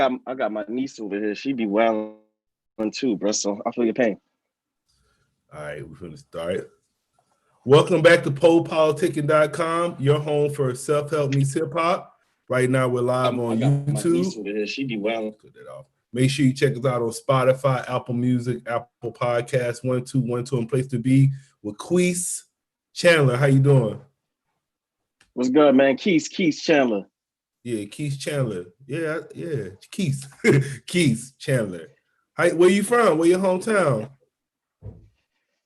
I got my niece over here. She be wilding too, bro. So I feel your pain. All right, we're gonna start. Welcome back to PoPolitickin.com, your home for self-help meets hip-hop. Right now, we're live on I got my YouTube. niece over here. She be wilding. Cut that off. Make sure you check us out on Spotify, Apple Music, Apple Podcasts, 1212, and place to be with Quis Chandla. How you doing? What's good, man? Quis Chandla. Yeah, Quis Chandla. Yeah, Quis. Quis Chandla. Where you from? Where your hometown?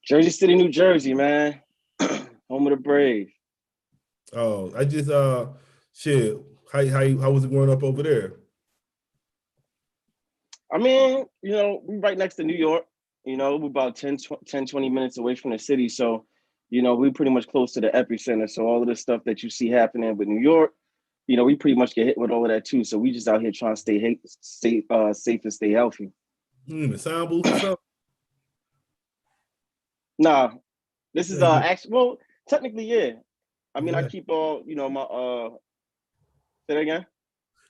Jersey City, New Jersey, man. Home of the brave. Oh, I just shit. How was it growing up over there? I mean, we right next to New York. We're about 10, 20 minutes away from the city. So, we're pretty much close to the epicenter. So all of the stuff that you see happening with New York, we pretty much get hit with all of that too. So we just out here trying to stay safe and stay healthy. The sound booth or something? Nah, this is actually, well, technically, yeah. I mean, I keep all, my say that again.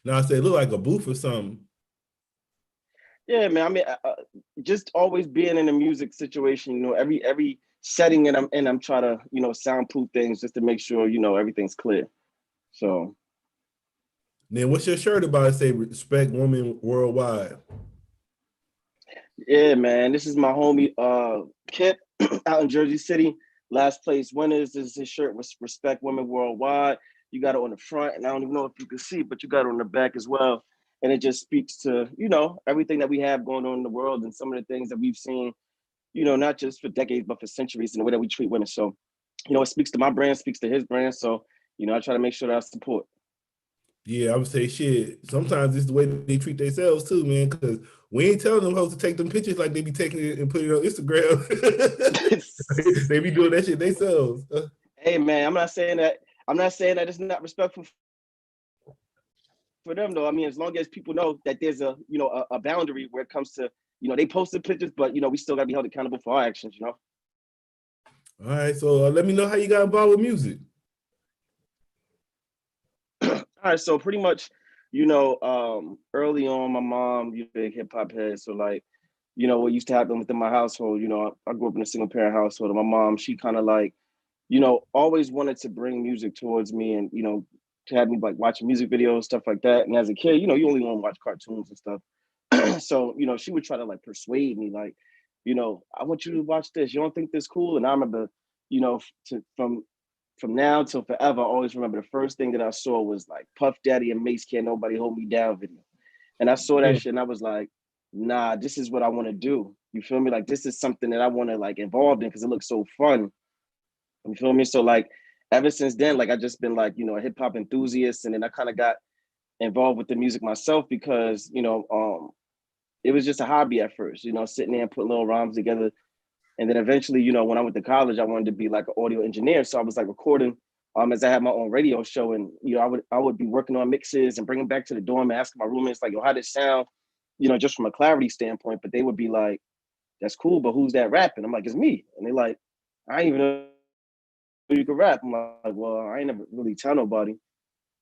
No, I said it look like a booth or something. Yeah, man. I mean, just always being in a music situation, every setting that I'm in, I'm trying to, soundproof things just to make sure, everything's clear. So. Then what's your shirt about? Say respect women worldwide. Yeah, man. This is my homie Kip out in Jersey City. Last place winners. This is his shirt, respect women worldwide. You got it on the front, and I don't even know if you can see, but you got it on the back as well. And it just speaks to, everything that we have going on in the world and some of the things that we've seen, not just for decades, but for centuries in the way that we treat women. So, it speaks to my brand, speaks to his brand. So, I try to make sure that I support. Yeah, I would say shit. Sometimes it's the way they treat themselves too, man, because we ain't telling them how to take them pictures like they be taking it and putting it on Instagram. They be doing that shit themselves. Hey, man, I'm not saying that it's not respectful for them, though. I mean, as long as people know that there's a boundary where it comes to, they posted pictures, but we still gotta be held accountable for our actions, All right, so let me know how you got involved with music. All right, so pretty much, early on, my mom, big hip hop head, so like, what used to happen within my household, I grew up in a single parent household, and my mom, she kind of like, always wanted to bring music towards me and, to have me like watching music videos, stuff like that. And as a kid, you only want to watch cartoons and stuff. So, she would try to like persuade me, like, I want you to watch this. You don't think this cool? And I remember, from now till forever, I always remember the first thing that I saw was like Puff Daddy and Mace Can't Nobody Hold Me Down video. And I saw that shit and I was like, nah, this is what I want to do. You feel me? Like, this is something that I want to like involved in because it looks so fun. You feel me? So like ever since then, like I just been like, a hip hop enthusiast. And then I kind of got involved with the music myself because, it was just a hobby at first, sitting there and putting little rhymes together. And then eventually, when I went to college, I wanted to be like an audio engineer. So I was like recording as I had my own radio show. And, I would be working on mixes and bringing back to the dorm and asking my roommates like, yo, how does it sound, just from a clarity standpoint. But they would be like, that's cool, but who's that rapping? I'm like, it's me. And they're like, I ain't even know you could rap. I'm like, well, I ain't never really tell nobody,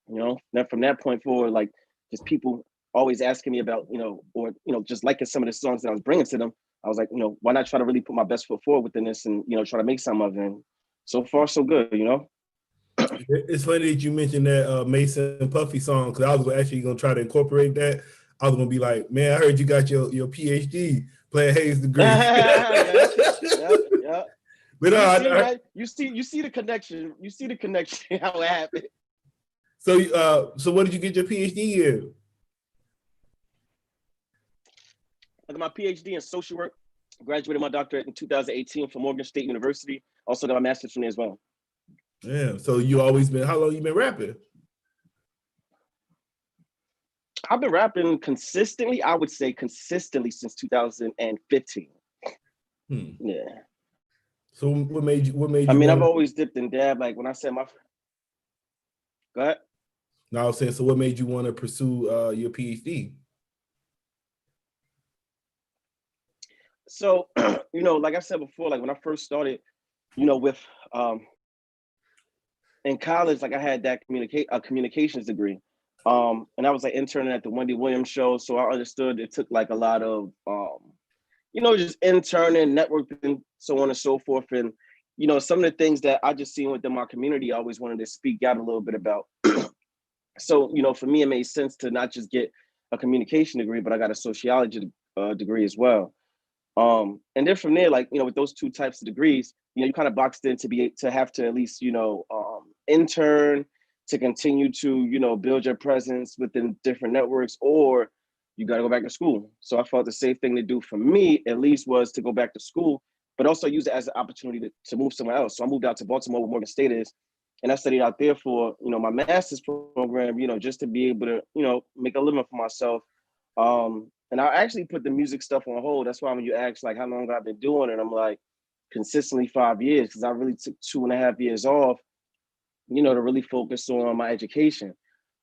Then from that point forward, like just people always asking me about, or, just liking some of the songs that I was bringing to them. I was like, why not try to really put my best foot forward within this and, try to make some of it. And so far, so good, It's funny that you mentioned that Mason and Puffy song because I was actually going to try to incorporate that. I was going to be like, man, I heard you got your PhD playing Hayes degree. Yeah. But you see the connection. You see the connection, how it happened. So what did you get your PhD in? I got my PhD in social work. Graduated my doctorate in 2018 from Morgan State University. Also got my master's from there as well. Yeah. So you always been, how long you been rapping? I've been rapping consistently, I would say consistently since 2015. Yeah. So what made you I mean, I've always dipped and dabbed. Like when I said my, go ahead. No, I was saying, so what made you want to pursue your PhD? So, like I said before, like when I first started, with in college, like I had that communications degree. And I was like interning at the Wendy Williams show. So I understood it took like a lot of, just interning, networking, so on and so forth. And, some of the things that I just seen within my community, I always wanted to speak out a little bit about. So, for me, it made sense to not just get a communication degree, but I got a sociology degree as well. And then from there, like, with those two types of degrees, you kind of boxed in to have to at least, intern, to continue to, build your presence within different networks, or you got to go back to school. So I felt the safe thing to do for me, at least, was to go back to school, but also use it as an opportunity to move somewhere else. So I moved out to Baltimore, where Morgan State is, and I studied out there for, my master's program, just to be able to, make a living for myself. And I actually put the music stuff on hold. That's why when you ask, like, how long I've been doing it, I'm like, consistently 5 years, because I really took 2.5 years off, to really focus on my education.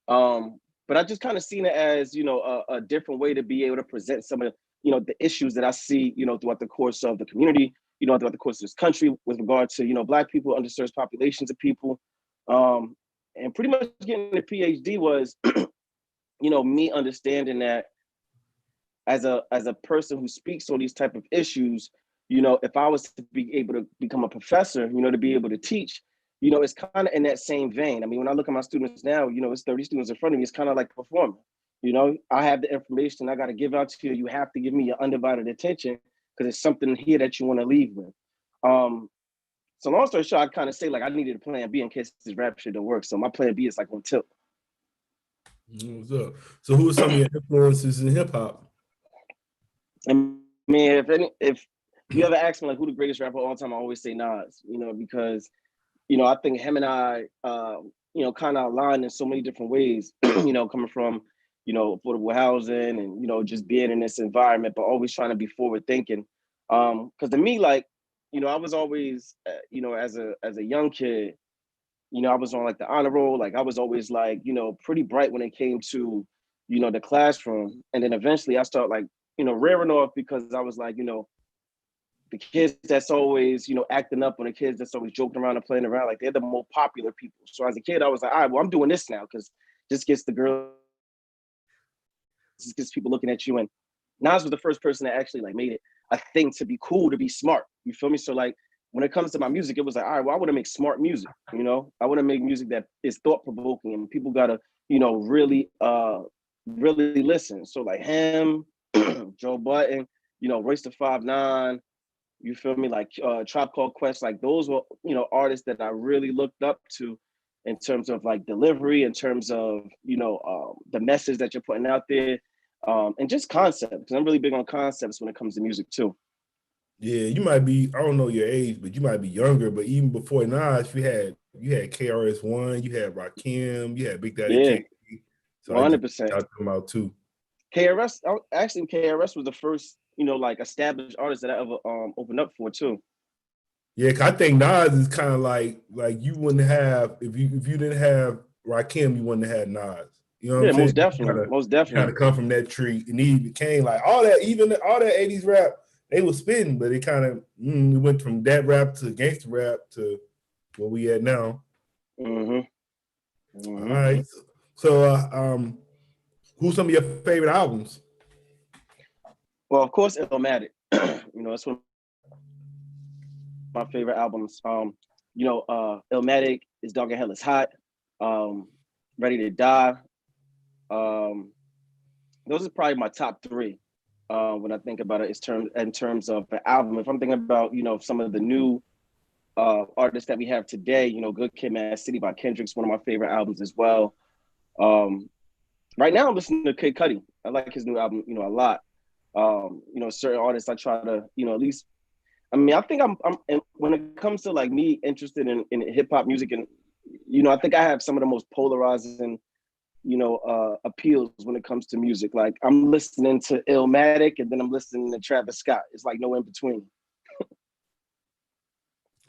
But I just kind of seen it as, a different way to be able to present some of, the issues that I see, throughout the course of the community, throughout the course of this country with regard to, Black people, underserved populations of people. And pretty much getting a PhD was, me understanding that as a person who speaks on these type of issues, if I was to be able to become a professor, to be able to teach, it's kind of in that same vein. I mean, when I look at my students now, it's 30 students in front of me. It's kind of like performing. I have the information I got to give out to you. You have to give me your undivided attention, because it's something here that you want to leave with. So long story short, I kind of say, like, I needed a plan B in case this rap shit don't work. So my plan B is like on tilt. What's up? So who are some of your influences in hip hop? I mean, if you ever ask me like who the greatest rapper of all time, I always say Nas. Because I think him and I, kind of aligned in so many different ways. Coming from affordable housing and just being in this environment, but always trying to be forward thinking. Because to me, like, I was always, as a young kid, I was on like the honor roll. Like I was always like, pretty bright when it came to, the classroom. And then eventually I started like, rearing off, because I was like, the kids that's always, acting up, on the kids that's always joking around and playing around, like they're the more popular people. So as a kid, I was like, all right, well, I'm doing this now, because this gets the girls, this gets people looking at you. And Nas was the first person that actually like made it a thing to be cool, to be smart. You feel me? So like, when it comes to my music, it was like, all right, well, I want to make smart music. I want to make music that is thought provoking, and people gotta, really, really listen. So like him, Joe Budden, Royce the 5'9", you feel me? Like Tribe Called Quest, like those were, artists that I really looked up to in terms of like delivery, in terms of, the message that you're putting out there, and just concept, because I'm really big on concepts when it comes to music too. Yeah, you might be, I don't know your age, but you might be younger. But even before Nas, you had KRS-One, you had Rakim, you had Big Daddy Kane. So 100%. I just them out too. KRS was the first, like established artist that I ever opened up for too. Yeah, cause I think Nas is kind of like you wouldn't have, if you didn't have Rakim, you wouldn't have had Nas. You know what I'm saying? Most definitely. Kind of come from that tree, and he became like all that 80s rap. They were spitting, but it kind of we went from that rap to gangster rap to what we at now. Mm-hmm. All right. So, who's some of your favorite albums? Well, of course, Illmatic. It's one of my favorite albums. Illmatic, Is Dark and Hell Is Hot, Ready to Die. Those are probably my top three. When I think about it, in terms of the album. If I'm thinking about, some of the new artists that we have today, Good Kid, Mad City by Kendrick's one of my favorite albums as well. Right now I'm listening to Kid Cudi. I like his new album, a lot. Certain artists I try to, at least, I think I'm when it comes to like me interested in hip hop music, and, I think I have some of the most polarizing, appeals when it comes to music. Like I'm listening to Illmatic, and then I'm listening to Travis Scott. It's like no in between.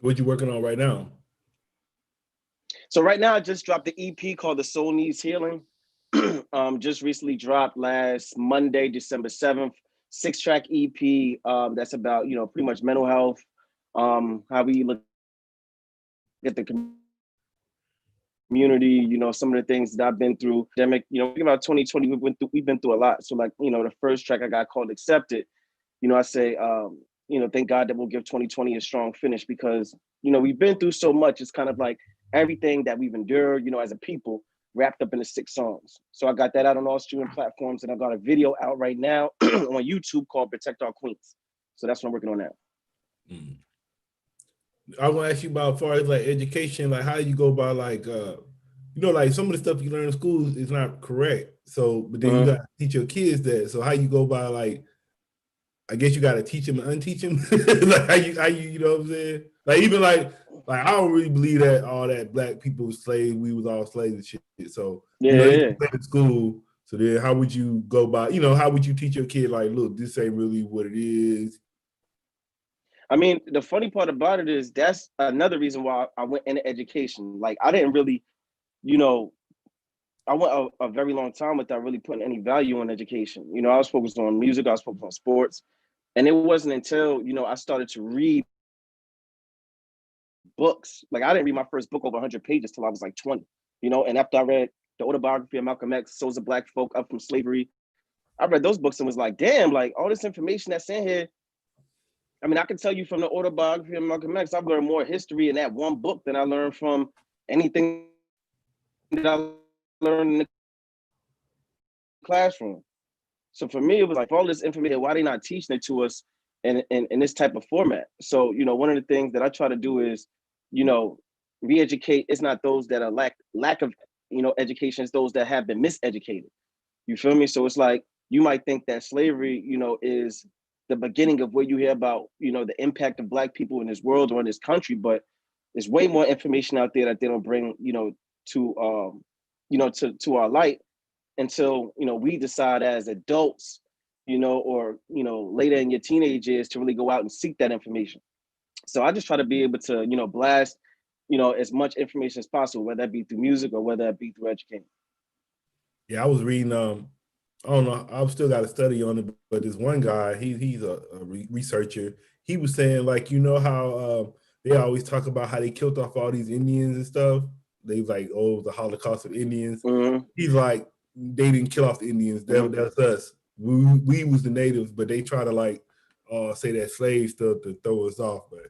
What you working on right now? So right now I just dropped the EP called The Soul Needs Healing. Just recently dropped last Monday, December 7th, 6-track EP. That's about, pretty much mental health, how we look at the community community, you know, some of the things that I've been through. Think about 2020, we've been through a lot. So like, you know, the first track I got called Accepted, you know, I say, you know, thank God that we'll give 2020 a strong finish because, you know, we've been through so much. It's kind of like everything that we've endured, you know, as a people wrapped up into 6 songs. So I got that out on all streaming platforms and I got a video out right now on YouTube called Protect Our Queens. So that's what I'm working on now. Mm. I want to ask you about as far as like education, like how you go about like, you know, like some of the stuff you learn in school is not correct. So, but then you got to teach your kids that. So how you go by like, I guess you got to teach them and unteach them. Like how you, you know what I'm saying? Like even like I don't really believe that all that black people slaves, we was all slaves and shit. So, you know, you went to school. So then how would you go by, you know, how would you teach your kid like, look, this ain't really what it is? I mean, the funny part about it is that's another reason why I went into education. Like I didn't really, you know, I went a very long time without really putting any value on education. You know, I was focused on music, I was focused on sports. And it wasn't until, you know, I started to read books. Like I didn't read my first book over 100 pages till I was like 20, you know, and after I read the autobiography of Malcolm X, Souls of Black Folk Up from Slavery, I read those books and was like, damn, like all this information that's in here. I mean, I can tell you from the autobiography of Malcolm X, I've learned more history in that one book than I learned from anything that I learned in the classroom. So for me, it was like all this information, why are they not teaching it to us in this type of format? So, you know, one of the things that I try to do is, you know, re-educate. It's not those that are lack of, you know, education, it's those that have been miseducated. You feel me? So it's like, you might think that slavery, you know, is the beginning of where you hear about, you know, the impact of Black people in this world or in this country, but there's way more information out there that they don't bring, you know, to our light until, you know, we decide as adults, you know, or, you know, later in your teenage years to really go out and seek that information. So I just try to be able to, you know, blast, you know, as much information as possible, whether that be through music or whether that be through education. Yeah, I was reading, I don't know, I've still got to study on it, but this one guy, he's a researcher. He was saying like, you know how they always talk about how they killed off all these Indians and stuff. They was like, oh, the Holocaust of Indians. Mm-hmm. He's like, they didn't kill off the Indians. That's us. We was the natives, but they try to like say that slave stuff to throw us off. But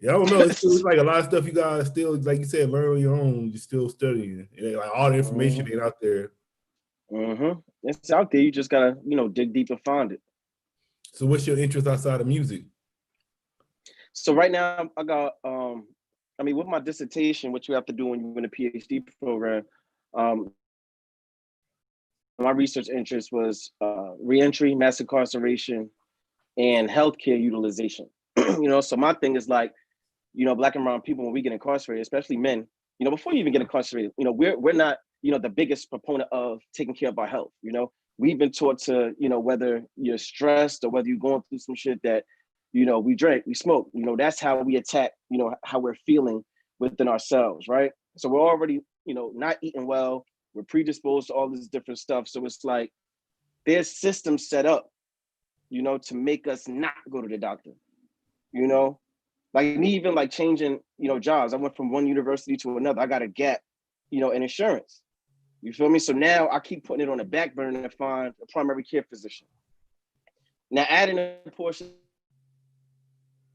yeah, I don't know. It's like a lot of stuff you guys still, like you said, learn on your own. You're still studying. And like all the information ain't out there. Mm-hmm. It's out there. You just gotta, you know, dig deep and find it. So what's your interest outside of music? So right now I got I mean, with my dissertation, what you have to do when you're in a PhD program, my research interest was reentry, mass incarceration, and healthcare utilization. You know, so my thing is like, you know, Black and brown people, when we get incarcerated, especially men, you know, before you even get incarcerated, you know, we're not, you know, the biggest proponent of taking care of our health. You know, we've been taught to, you know, whether you're stressed or whether you're going through some shit that, you know, we drink, we smoke, you know, that's how we attack, you know, how we're feeling within ourselves, right? So we're already, you know, not eating well, we're predisposed to all this different stuff. So it's like there's systems set up, you know, to make us not go to the doctor, you know? Like me even like changing, you know, jobs. I went from one university to another. I got a gap, you know, in insurance. You feel me? So now I keep putting it on the back burner to find a primary care physician. Now adding a portion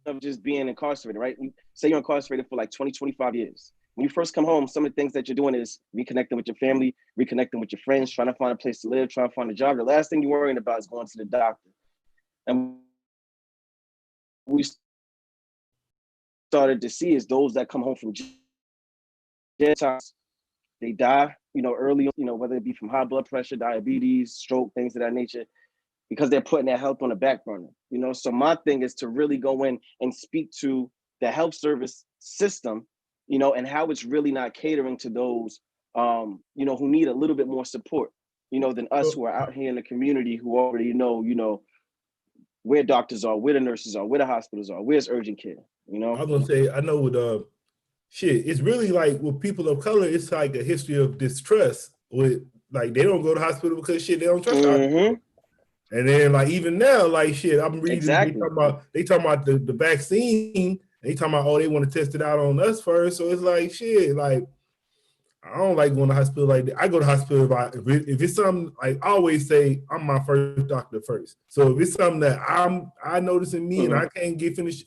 of just being incarcerated, right? Say you're incarcerated for like 20, 25 years. When you first come home, some of the things that you're doing is reconnecting with your family, reconnecting with your friends, trying to find a place to live, trying to find a job. The last thing you're worrying about is going to the doctor. And we started to see is those that come home from jail times, they die, you know, early, you know, whether it be from high blood pressure, diabetes, stroke, things of that nature, because they're putting their health on the back burner, you know? So my thing is to really go in and speak to the health service system, you know, and how it's really not catering to those, you know, who need a little bit more support, you know, than us who are out here in the community who already know, you know, where doctors are, where the nurses are, where the hospitals are, where's urgent care, you know? I was gonna say, I know with shit, it's really like with people of color, it's like a history of distrust with like they don't go to the hospital because shit, they don't trust the hospital. And then like even now, like shit, I'm reading they talking about the vaccine, they talking about, oh, they want to test it out on us first. So it's like shit, like I don't like going to hospital like that. I go to hospital if it's something, like I always say, I'm my first doctor first. So if it's something that I notice in me and I can't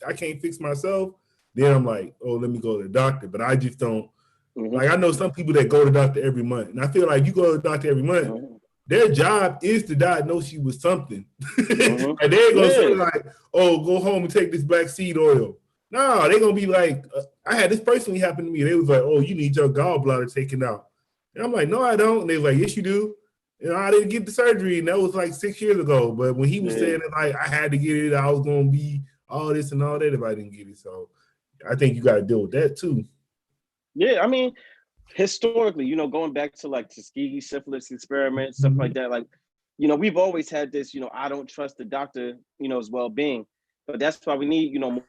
I can't fix myself, then I'm like, oh, let me go to the doctor. But I just don't like, I know some people that go to the doctor every month. And I feel like you go to the doctor every month, their job is to diagnose you with something. Like they ain't gonna say like, oh, go home and take this black seed oil. No, they're gonna be like, I had this personally happen to me. They was like, oh, you need your gallbladder taken out. And I'm like, no, I don't. And they was like, yes, you do. And I didn't get the surgery, and that was like 6 years ago. But when he was saying it, like I had to get it, I was gonna be all this and all that if I didn't get it. So I think you gotta deal with that too. Yeah, I mean, historically, you know, going back to like Tuskegee syphilis experiments, stuff like that, like, you know, we've always had this, you know, I don't trust the doctor, you know, as well-being. But that's why we need, you know,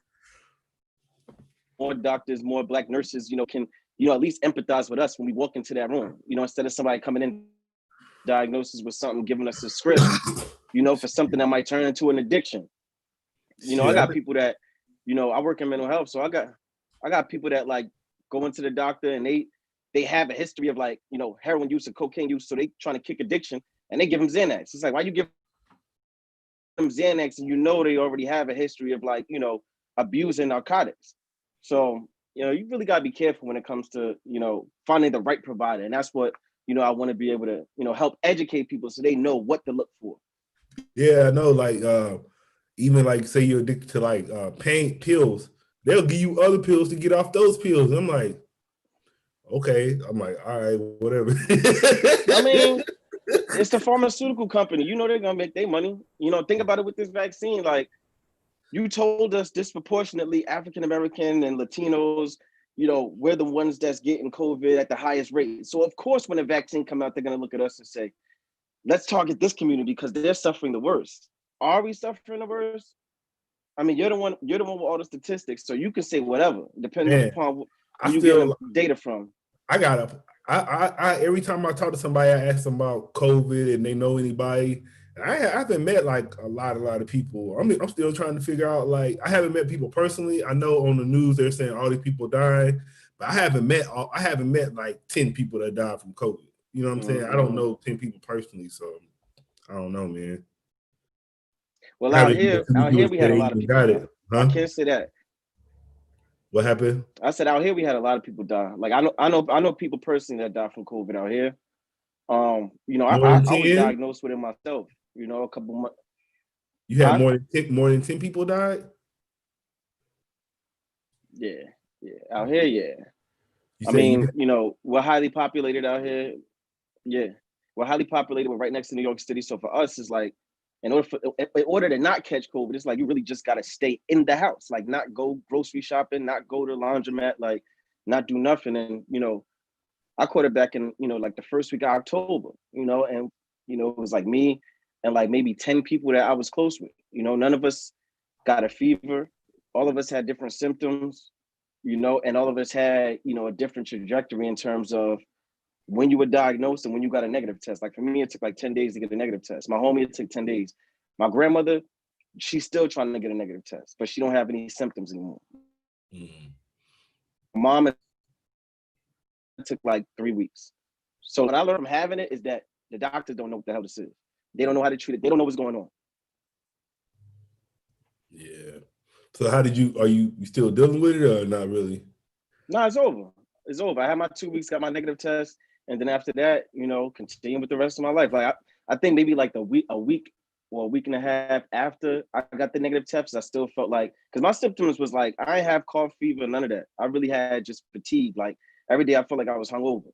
more doctors, more Black nurses, you know, can, you know, at least empathize with us when we walk into that room, you know, instead of somebody coming in diagnosis with something, giving us a script, you know, for something that might turn into an addiction. You know, I got people that, you know, I work in mental health, so I got people that like go into the doctor and they have a history of like, you know, heroin use or cocaine use, so they trying to kick addiction and they give them Xanax. It's like, why you give them Xanax and you know they already have a history of like, you know, abusing narcotics. So, you know, you really got to be careful when it comes to, you know, finding the right provider. And that's what, you know, I want to be able to, you know, help educate people so they know what to look for. Yeah, I know, like even like say you're addicted to like pain pills, they'll give you other pills to get off those pills. I'm like, okay. I'm like, all right, whatever. I mean, it's the pharmaceutical company. You know they're gonna make their money. You know, think about it with this vaccine. Like, you told us disproportionately African American and Latinos, you know, we're the ones that's getting COVID at the highest rate. So of course, when a vaccine come out, they're gonna look at us and say, let's target this community because they're suffering the worst. Are we suffering the worst? I mean, you're the one with all the statistics, so you can say whatever, depending Man, upon I who you get feel data from. I every time I talk to somebody, I ask them about COVID and they know anybody. I haven't met like a lot of people. I'm still trying to figure out, like, I haven't met people personally. I know on the news they're saying all these people dying, but I haven't met like 10 people that died from COVID. You know what I'm saying? I don't know 10 people personally, so I don't know, man. Well, How out did here, you we say had a they lot of even people got die. it? I Huh? can't say that. What happened? I said out here we had a lot of people die. Like I know people personally that died from COVID out here. You know, More than I was 10? diagnosed with it myself. You know, a couple months. You had more than 10 people died? Yeah, out here, yeah. You I say mean, you you know, we're highly populated out here. Yeah, we're highly populated. We're right next to New York City, so for us, it's like in order to not catch COVID, it's like you really just gotta stay in the house, like not go grocery shopping, not go to laundromat, like not do nothing. And you know, I caught it back in, you know, like the first week of October, you know, and you know, it was like me and like maybe 10 people that I was close with. You know, none of us got a fever. All of us had different symptoms, you know, and all of us had, you know, a different trajectory in terms of when you were diagnosed and when you got a negative test. Like for me, it took like 10 days to get a negative test. My homie, it took 10 days. My grandmother, she's still trying to get a negative test, but she don't have any symptoms anymore. Mom, it took like 3 weeks. So what I learned from having it is that the doctors don't know what the hell this is. They don't know how to treat it. They don't know what's going on. Yeah. So how did you, are you still dealing with it or not really? No, it's over. It's over. I had my 2 weeks, got my negative test. And then after that, you know, continue with the rest of my life. Like I think maybe like a week or a week and a half after I got the negative test, I still felt like, because my symptoms was like, I didn't have cough, fever, none of that. I really had just fatigue. Like every day I felt like I was hungover.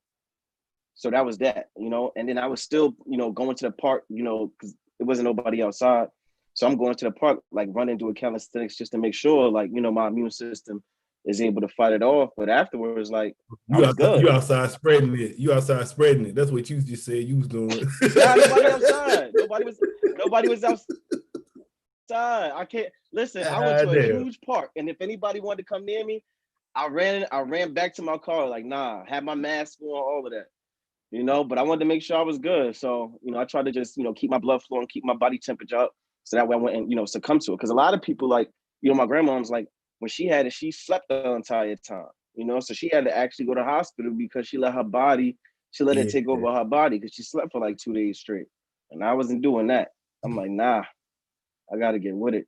So that was that, you know, and then I was still, you know, going to the park, you know, because it wasn't nobody outside. So I'm going to the park, like running doing calisthenics just to make sure, like, you know, my immune system is able to fight it off. But afterwards, like, I was good. You outside spreading it. You outside spreading it. That's what you just said you was doing. Nah, nobody outside. Nobody was outside. I can't listen. I went to a huge park, and if anybody wanted to come near me, I ran back to my car. Like, nah, had my mask on, all of that. You know, but I wanted to make sure I was good. So, you know, I tried to just, you know, keep my blood flowing, keep my body temperature up. So that way I wouldn't, you know, succumb to it. Because a lot of people, like, you know, my grandma's like, when she had it, she slept the entire time. you know, so she had to actually go to hospital because she let it take over her body because she slept for like 2 days straight. And I wasn't doing that. I'm like, nah, I got to get with it.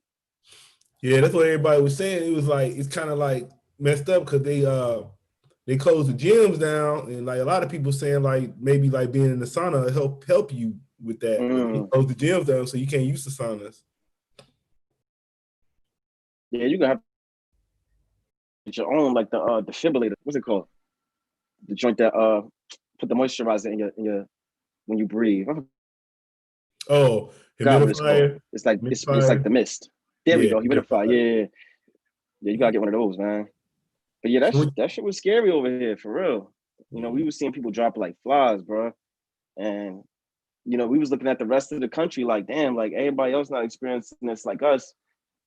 Yeah, that's what everybody was saying. It was like, it's kind of like messed up because they closed the gyms down, and like a lot of people saying like maybe like being in the sauna help you with that. But they closed the gyms down, so you can't use the saunas. Yeah, you gonna have your own, like the defibrillator. What's it called? The joint that put the moisturizer in your when you breathe. Oh, humidifier. It's like it's like the mist. There we go, humidifier. Yeah, you gotta get one of those, man. But yeah, that shit was scary over here for real. You know, we was seeing people drop like flies, bro, and you know, we was looking at the rest of the country like, damn, like everybody else not experiencing this like us,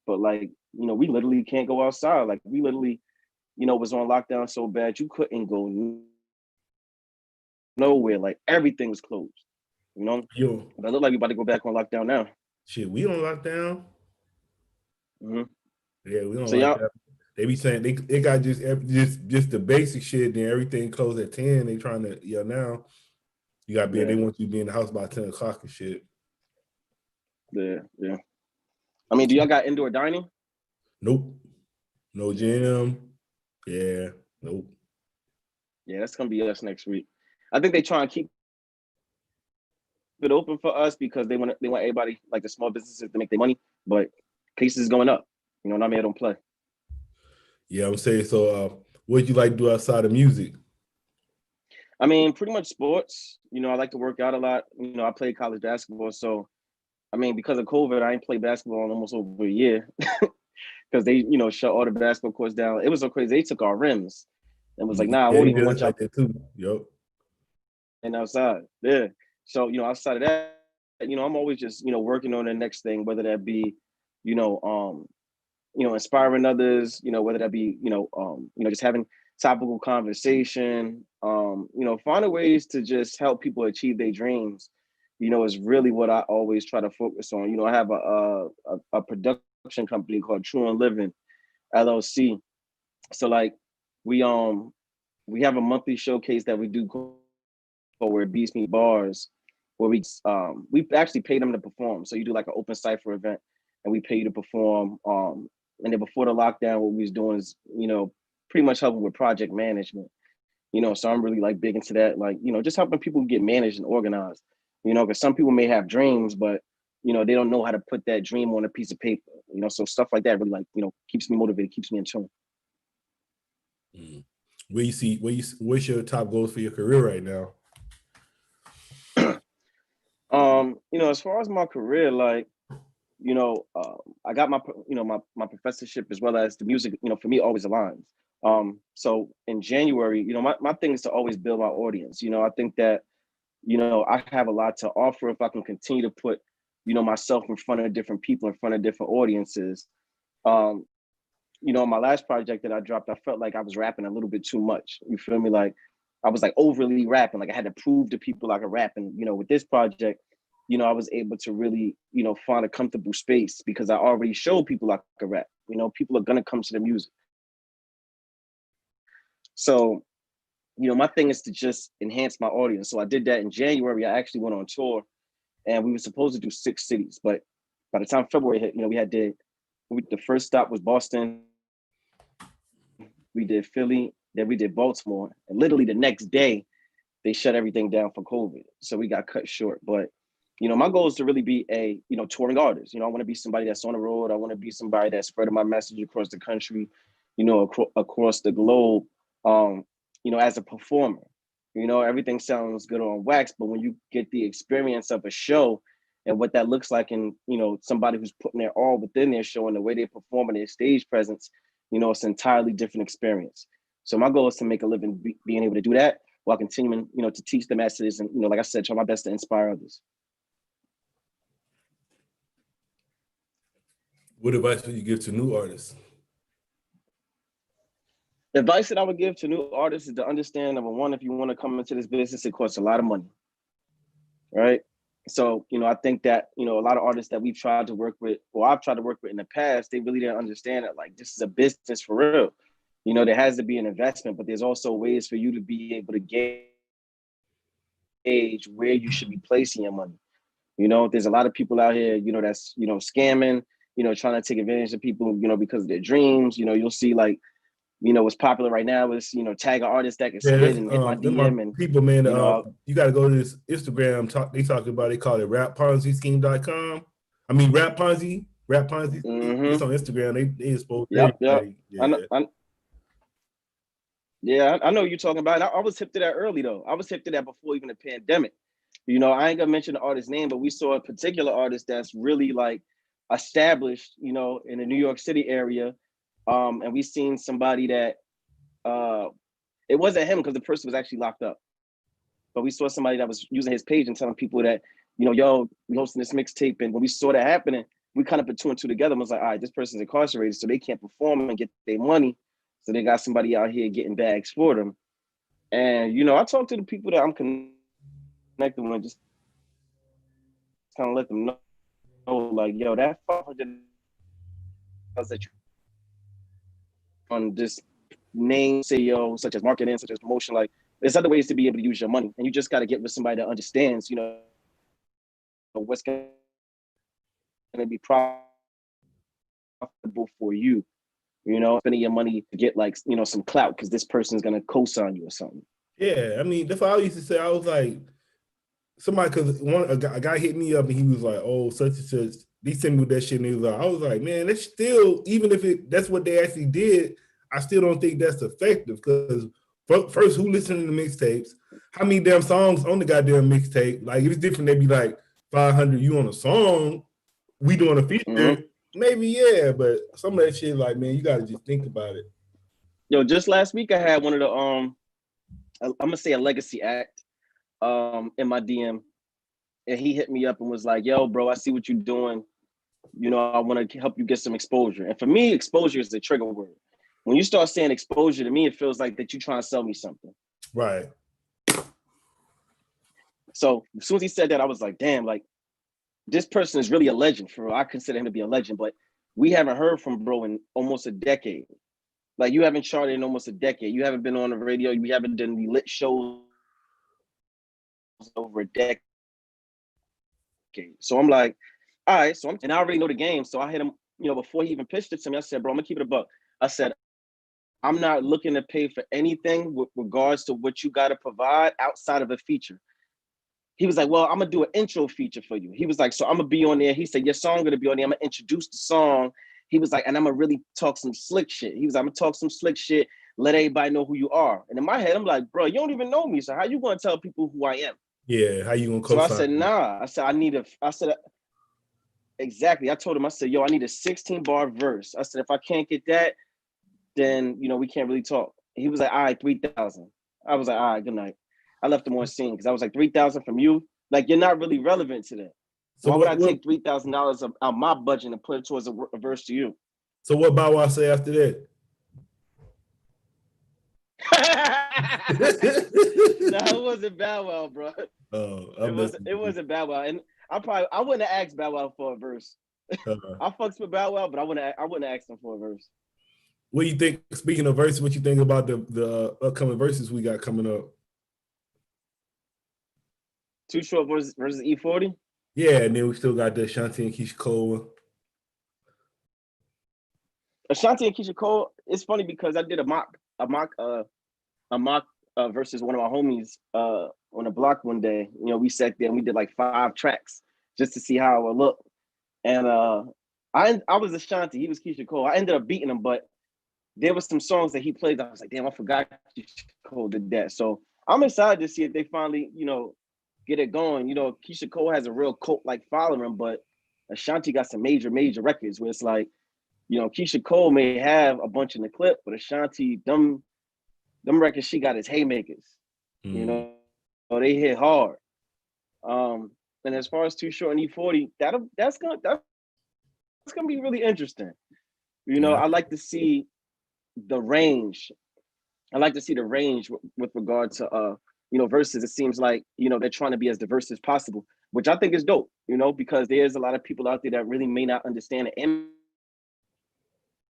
but like, you know, we literally can't go outside. Like we literally, you know, was on lockdown so bad you couldn't go nowhere. Like everything was closed. You know, but it looked like we about to go back on lockdown now. Shit, we on lockdown. Mm-hmm. Yeah, we on lockdown. They be saying they got just the basic shit. Then everything closed at 10. They trying to now. You got to be. They want you to be in the house by 10 o'clock and shit. Yeah. I mean, do y'all got indoor dining? Nope. No gym. Yeah. Nope. Yeah, that's gonna be us next week. I think they try and keep it open for us because they want everybody, like the small businesses, to make their money. But cases is going up. You know, I don't play. Yeah, I'm saying. So, what you like to do outside of music? I mean, pretty much sports. You know, I like to work out a lot. You know, I played college basketball, so I mean, because of COVID, I ain't played basketball in almost over a year because they, you know, shut all the basketball courts down. It was so crazy. They took our rims and was like, nah, I won't even want y'all like that too. Yep. And outside. Yeah. So, you know, outside of that, you know, I'm always just, you know, working on the next thing, whether that be, you know, inspiring others, you know, whether that be, just having topical conversation, you know, finding ways to just help people achieve their dreams, you know, is really what I always try to focus on. You know, I have a production company called True and Living LLC. So like we have a monthly showcase that we do called where Beats Meet Bars, where we actually pay them to perform. So you do like an open cipher event and we pay you to perform. And then before the lockdown, what we was doing is, you know, pretty much helping with project management. You know, so I'm really like big into that, like, you know, just helping people get managed and organized, you know, because some people may have dreams, but, you know, they don't know how to put that dream on a piece of paper, you know, so stuff like that really, like, you know, keeps me motivated, keeps me in tune. What's your top goals for your career right now? You know, as far as my career, like, you know, I got my professorship as well as the music, you know, for me always aligns. So in January, you know, my thing is to always build my audience. You know, I think that, you know, I have a lot to offer if I can continue to put, you know, myself in front of different people, in front of different audiences. You know, my last project that I dropped, I felt like I was rapping a little bit too much. You feel me? Like I was like overly rapping, like I had to prove to people I could rap. And, you know, with this project, you know, I was able to really, you know, find a comfortable space because I already showed people I could rap. You know, people are gonna come to the music. So, you know, my thing is to just enhance my audience. So I did that in January. I actually went on tour and we were supposed to do 6 cities. But by the time February hit, you know, the first stop was Boston. We did Philly, then we did Baltimore. And literally the next day, they shut everything down for COVID. So we got cut short. But, you know, my goal is to really be a, you know, touring artist. You know, I want to be somebody that's on the road. I want to be somebody that's spreading my message across the country, you know, across the globe, you know, as a performer. You know, everything sounds good on wax, but when you get the experience of a show and what that looks like, and, you know, somebody who's putting their all within their show and the way they perform and their stage presence, you know, it's an entirely different experience. So my goal is to make a living being able to do that while continuing, you know, to teach the masses and, you know, like I said, try my best to inspire others. What advice would you give to new artists? The advice that I would give to new artists is to understand, number one, if you want to come into this business, it costs a lot of money, right? So, you know, I think that, you know, a lot of artists that we've tried to work with, or I've tried to work with in the past, they really didn't understand that, like, this is a business for real. You know, there has to be an investment, but there's also ways for you to be able to gauge where you should be placing your money. You know, there's a lot of people out here, you know, that's, you know, scamming, you know, trying to take advantage of people, you know, because of their dreams. You know, you'll see like, you know, what's popular right now is, you know, tag an artist that can spit and hit my DM. And people, man, you know, you got to go to this Instagram. They talking about, they call it rapponzischeme.com. I mean, rap Ponzi. It's on Instagram. They expose everybody. I know what you're talking about. I was hip to that early though. I was hip to that before even the pandemic. You know, I ain't gonna mention the artist's name, but we saw a particular artist that's really like established, you know, in the New York City area. And we seen somebody that it wasn't him because the person was actually locked up. But we saw somebody that was using his page and telling people that, you know, yo, we hosting this mixtape. And when we saw that happening, we kind of put two and two together and was like, all right, this person's incarcerated, so they can't perform and get their money. So they got somebody out here getting bags for them. And, you know, I talk to the people that I'm connected with, just kind of let them know, like, yo, that $500 that you on this name CEO, such as marketing, such as promotion, like, there's other ways to be able to use your money. And you just got to get with somebody that understands, you know, what's going to be profitable for you. You know, spending your money to get like, you know, some clout because this person's going to co-sign you or something. Yeah, I mean, that's what I used to say. I was like, somebody, because a guy hit me up and he was like, oh, such and such. They sent me that shit and he was like, I was like, man, that's still, even if that's what they actually did, I still don't think that's effective because first, who listening to mixtapes? How many damn songs on the goddamn mixtape? Like, if it's different, they'd be like 500 you on a song, we doing a feature. Maybe, yeah, but some of that shit, like, man, you got to just think about it. Yo, just last week I had one of the, I'm going to say a legacy act in my DM. And he hit me up and was like, yo, bro, I see what you're doing. You know, I want to help you get some exposure. And for me, exposure is the trigger word. When you start saying exposure, to me, it feels like that you're trying to sell me something. Right. So as soon as he said that, I was like, damn, like, this person is really a legend for real. I consider him to be a legend, but we haven't heard from bro in almost a decade. Like, you haven't charted in almost a decade. You haven't been on the radio. We haven't done the lit shows over a decade. So I'm like, all right. And I already know the game. So I hit him, you know, before he even pitched it to me, I said, bro, I'm gonna keep it a buck. I said, I'm not looking to pay for anything with regards to what you got to provide outside of a feature. He was like, well, I'm gonna do an intro feature for you. He was like, so I'm gonna be on there. He said, your song gonna be on there. I'm gonna introduce the song. He was like, and I'm gonna really talk some slick shit. He was like, I'm gonna talk some slick shit, let everybody know who you are. And in my head, I'm like, bro, you don't even know me. So how you gonna tell people who I am? Yeah, how you gonna co-sign? So I said, nah. I said, exactly. I told him, I said, yo, I need a 16-bar verse. I said, if I can't get that, then, you know, we can't really talk. He was like, all right, 3,000. I was like, all right, good night. I left him on scene because I was like, 3,000 from you? Like, you're not really relevant to that. So why would I take $3,000 out my budget and put it towards a verse to you? So what Bow Wow say after that? No, it wasn't Bow Wow, bro. It wasn't Bow Wow, and I wouldn't have asked Bow Wow for a verse. I fucks with Bow Wow, but I wouldn't have asked him for a verse. What do you think? Speaking of verses, what you think about the upcoming verses we got coming up? Too Short versus E40. Yeah, and then we still got the Ashanti and Keisha Cole. Ashanti and Keisha Cole. It's funny because I did a mock versus one of my homies on the block one day. You know, we sat there and we did like 5 tracks just to see how it would look. And I was Ashanti, he was Keisha Cole. I ended up beating him, but there was some songs that he played. I was like, damn, I forgot Keisha Cole did that. So I'm excited to see if they finally, you know, get it going. You know, Keisha Cole has a real cult-like following, but Ashanti got some major records where it's like, you know, Keisha Cole may have a bunch in the clip, but Ashanti, them records she got is haymakers. You know, they hit hard. And as far as Too Short and E40, that's gonna be really interesting. You know, I like to see the range. I like to see the range with regard to you know, versus it seems like, you know, they're trying to be as diverse as possible, which I think is dope, you know, because there's a lot of people out there that really may not understand the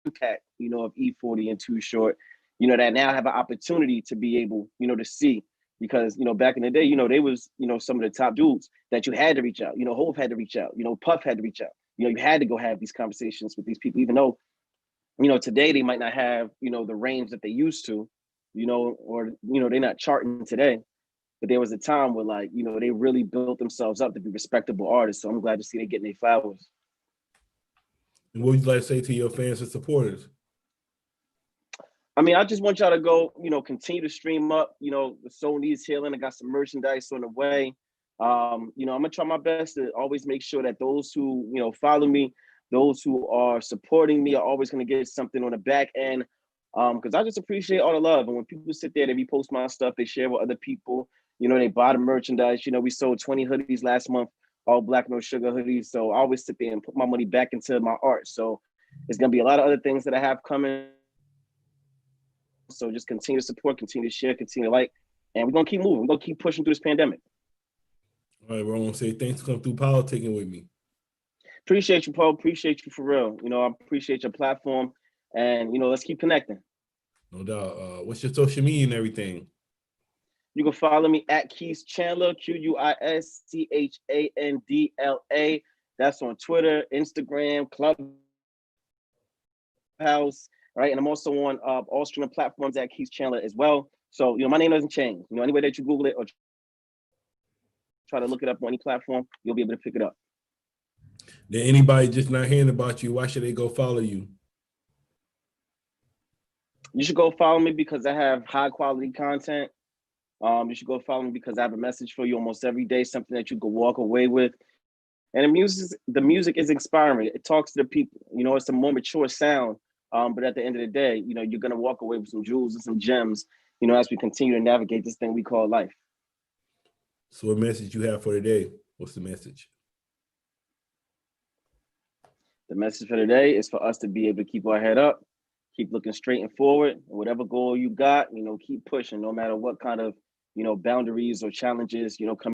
impact, you know, of E40 and Too Short. you know, that now have an opportunity to be able, you know, to see. Because, you know, back in the day, you know, they was, you know, some of the top dudes that you had to reach out. You know, Hove had to reach out. You know, Puff had to reach out. You know, you had to go have these conversations with these people, even though, you know, today they might not have, you know, the range that they used to, you know, or, you know, they're not charting today. But there was a time where, like, you know, they really built themselves up to be respectable artists. So I'm glad to see they getting their flowers. And what would you like to say to your fans and supporters? I mean, I just want y'all to go, you know, continue to stream up. You know, the soul needs healing. I got some merchandise on the way. You know, I'm gonna try my best to always make sure that those who, you know, follow me, those who are supporting me are always gonna get something on the back end. Because I just appreciate all the love. And when people sit there, they repost my stuff, they share with other people, you know, they buy the merchandise. You know, we sold 20 hoodies last month, all black, no sugar hoodies. So I always sit there and put my money back into my art. So it's gonna be a lot of other things that I have coming. So just continue to support, continue to share, continue to like, and we're gonna keep moving. We're gonna keep pushing through this pandemic. All right, bro. I want to say thanks for coming through Politickin with me. Appreciate you, Paul. Appreciate you for real. You know, I appreciate your platform, and you know, let's keep connecting. No doubt. What's your social media and everything? You can follow me at Quis Chandla, QUISCHANDLA. That's on Twitter, Instagram, Clubhouse, right? And I'm also on all streaming platforms at Quis Chandla as well. So, you know, my name doesn't change. You know, any way that you Google it or try to look it up on any platform, you'll be able to pick it up. Then anybody just not hearing about you, why should they go follow you? You should go follow me because I have high quality content. You should go follow me because I have a message for you almost every day, something that you could walk away with. And the music is inspiring. It talks to the people. You know, it's a more mature sound. But at the end of the day, you know, you're gonna walk away with some jewels and some gems, you know, as we continue to navigate this thing we call life. So what message you have for today? What's the message? The message for today is for us to be able to keep our head up, keep looking straight and forward, and whatever goal you got, you know, keep pushing no matter what kind of, you know, boundaries or challenges, you know, come